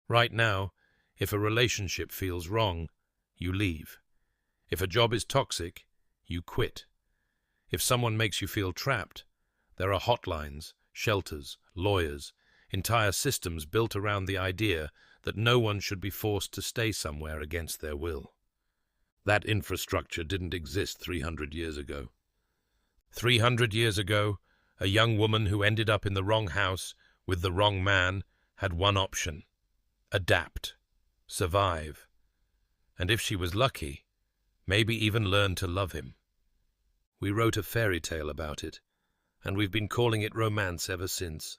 Right now, if a relationship feels wrong, you leave. If a job is toxic, you quit. If someone makes you feel trapped, there are hotlines, shelters, lawyers, entire systems built around the idea that no one should be forced to stay somewhere against their will. That infrastructure didn't exist 300 years ago. 300 years ago, a young woman who ended up in the wrong house with the wrong man had one option: adapt, survive, and if she was lucky, maybe even learn to love him. We wrote a fairy tale about it, and we've been calling it romance ever since.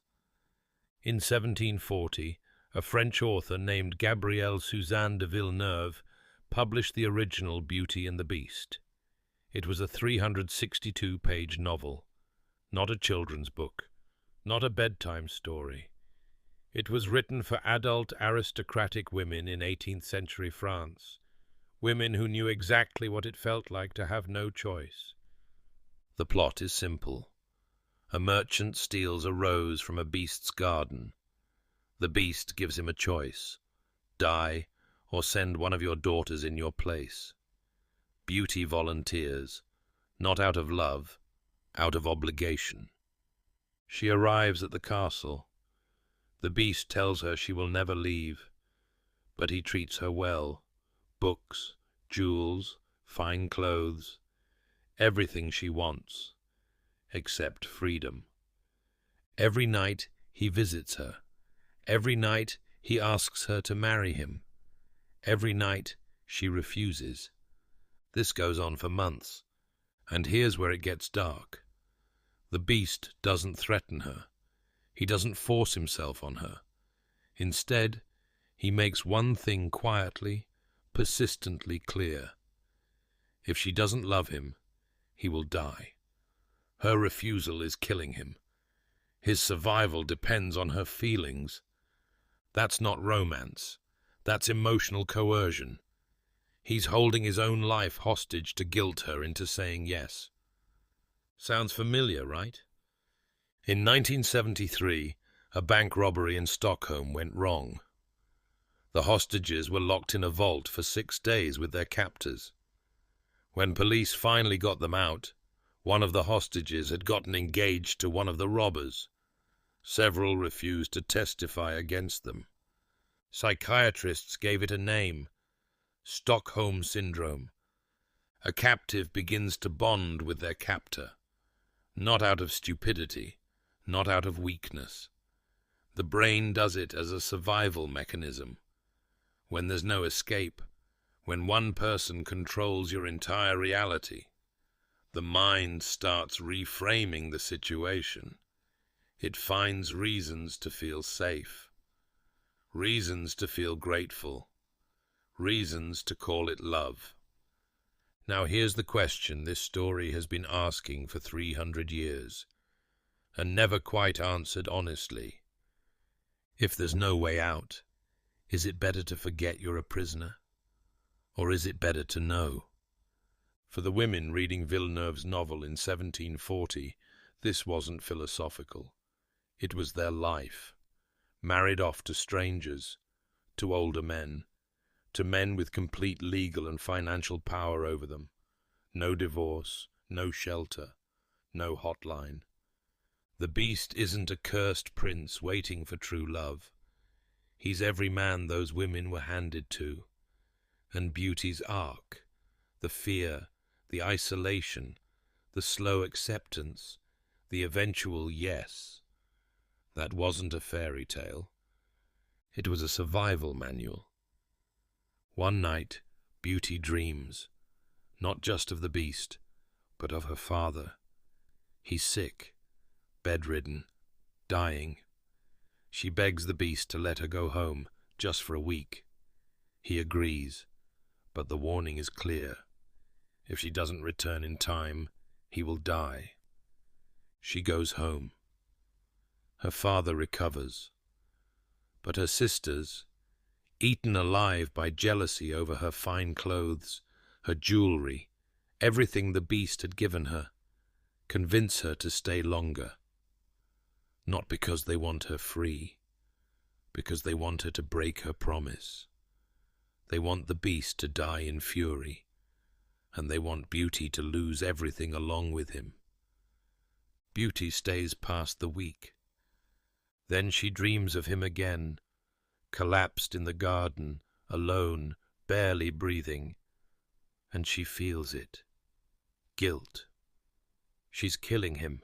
In 1740, a French author named Gabrielle Suzanne de Villeneuve published the original Beauty and the Beast. It was a 362-page novel, not a children's book, not a bedtime story. It was written for adult aristocratic women in 18th century France, women who knew exactly what it felt like to have no choice. The plot is simple. A merchant steals a rose from a beast's garden. The beast gives him a choice: die or send one of your daughters in your place. Beauty volunteers, not out of love, out of obligation. She arrives at the castle. The beast tells her she will never leave, but he treats her well. Books, jewels, fine clothes, everything she wants, except freedom. Every night he visits her. Every night he asks her to marry him. Every night she refuses. This goes on for months, and here's where it gets dark. The beast doesn't threaten her. He doesn't force himself on her. Instead, he makes one thing quietly, persistently clear. If she doesn't love him, he will die. Her refusal is killing him. His survival depends on her feelings. That's not romance. That's emotional coercion. He's holding his own life hostage to guilt her into saying yes. Sounds familiar, right? In 1973, a bank robbery in Stockholm went wrong. The hostages were locked in a vault for 6 days with their captors. When police finally got them out, one of the hostages had gotten engaged to one of the robbers. Several refused to testify against them. Psychiatrists gave it a name: Stockholm Syndrome. A captive begins to bond with their captor, not out of stupidity, not out of weakness. The brain does it as a survival mechanism. When there's no escape, when one person controls your entire reality, the mind starts reframing the situation. It finds reasons to feel safe, reasons to feel grateful, reasons to call it love. Now here's the question this story has been asking for 300 years, and never quite answered honestly. If there's no way out, is it better to forget you're a prisoner? Or is it better to know? For the women reading Villeneuve's novel in 1740, this wasn't philosophical. It was their life, married off to strangers, to older men, to men with complete legal and financial power over them. No divorce, no shelter, no hotline. The beast isn't a cursed prince waiting for true love. He's every man those women were handed to. And beauty's arc, the fear, the isolation, the slow acceptance, the eventual yes. That wasn't a fairy tale. It was a survival manual. One night, Beauty dreams, not just of the beast, but of her father. He's sick, bedridden, dying. She begs the beast to let her go home, just for a week. He agrees, but the warning is clear. If she doesn't return in time, he will die. She goes home. Her father recovers, but her sisters, eaten alive by jealousy over her fine clothes, her jewelry, everything the beast had given her, convince her to stay longer. Not because they want her free, because they want her to break her promise. They want the beast to die in fury, and they want Beauty to lose everything along with him. Beauty stays past the week. Then she dreams of him again, collapsed in the garden, alone, barely breathing, and she feels it. Guilt. She's killing him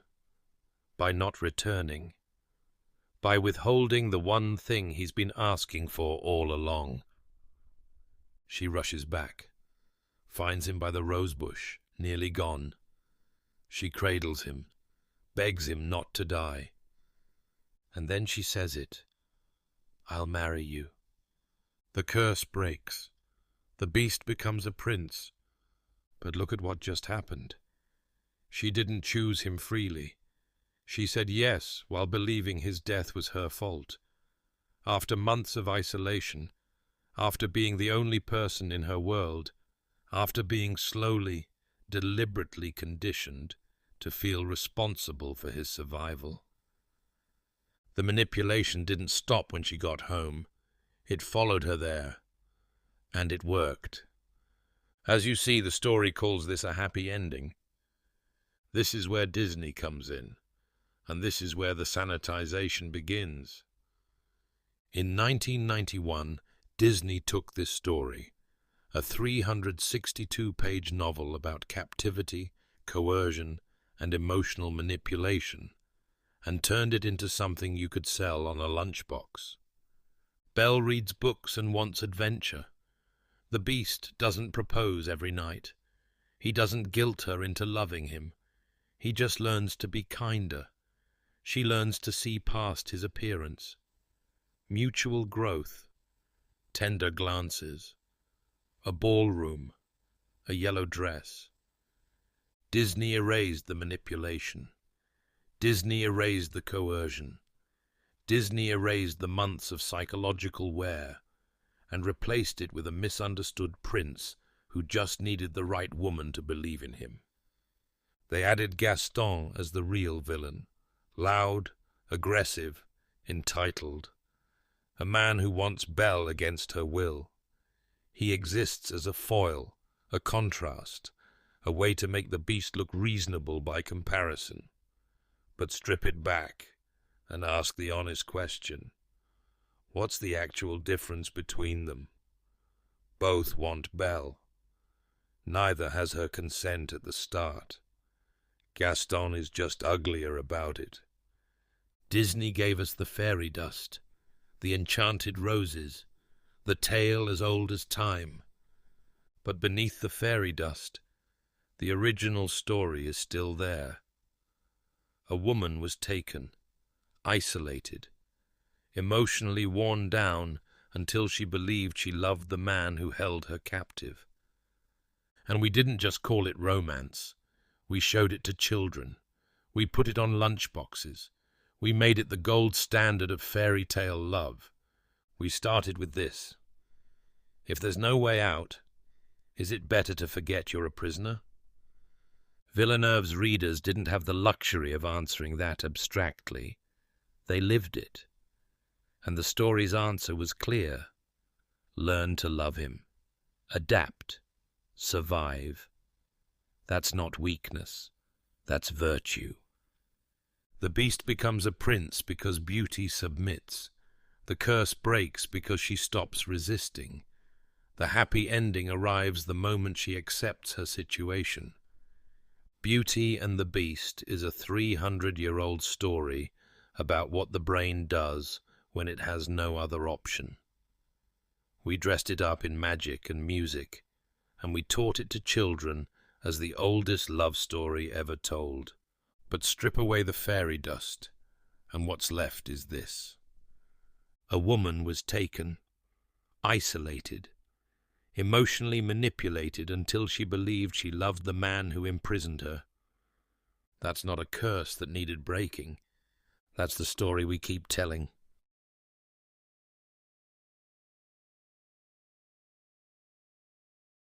by not returning, by withholding the one thing he's been asking for all along. She rushes back, finds him by the rosebush, nearly gone. She cradles him, begs him not to die. And then she says it, "I'll marry you." The curse breaks. The beast becomes a prince. But look at what just happened. She didn't choose him freely. She said yes while believing his death was her fault. After months of isolation, after being the only person in her world, after being slowly, deliberately conditioned to feel responsible for his survival. The manipulation didn't stop when she got home. It followed her there, and it worked. As you see, the story calls this a happy ending. This is where Disney comes in, and this is where the sanitization begins. In 1991, Disney took this story, a 362-page novel about captivity, coercion, and emotional manipulation, and turned it into something you could sell on a lunchbox. Belle reads books and wants adventure. The beast doesn't propose every night. He doesn't guilt her into loving him. He just learns to be kinder. She learns to see past his appearance. Mutual growth, tender glances, a ballroom, a yellow dress. Disney erased the manipulation. Disney erased the coercion. Disney erased the months of psychological wear and replaced it with a misunderstood prince who just needed the right woman to believe in him. They added Gaston as the real villain, loud, aggressive, entitled, a man who wants Belle against her will. He exists as a foil, a contrast, a way to make the beast look reasonable by comparison. But strip it back and ask the honest question. What's the actual difference between them? Both want Belle. Neither has her consent at the start. Gaston is just uglier about it. Disney gave us the fairy dust, the enchanted roses, the tale as old as time. But beneath the fairy dust, the original story is still there. A woman was taken, isolated, emotionally worn down until she believed she loved the man who held her captive. And we didn't just call it romance. We showed it to children. We put it on lunchboxes. We made it the gold standard of fairy tale love. We started with this. If there's no way out, is it better to forget you're a prisoner? Villeneuve's readers didn't have the luxury of answering that abstractly. They lived it. And the story's answer was clear. Learn to love him. Adapt. Survive. That's not weakness. That's virtue. The beast becomes a prince because Beauty submits. The curse breaks because she stops resisting. The happy ending arrives the moment she accepts her situation. Beauty and the Beast is a 300-year-old story about what the brain does when it has no other option. We dressed it up in magic and music, and we taught it to children as the oldest love story ever told. But strip away the fairy dust, and what's left is this. A woman was taken, isolated, emotionally manipulated until she believed she loved the man who imprisoned her. That's not a curse that needed breaking. That's the story we keep telling.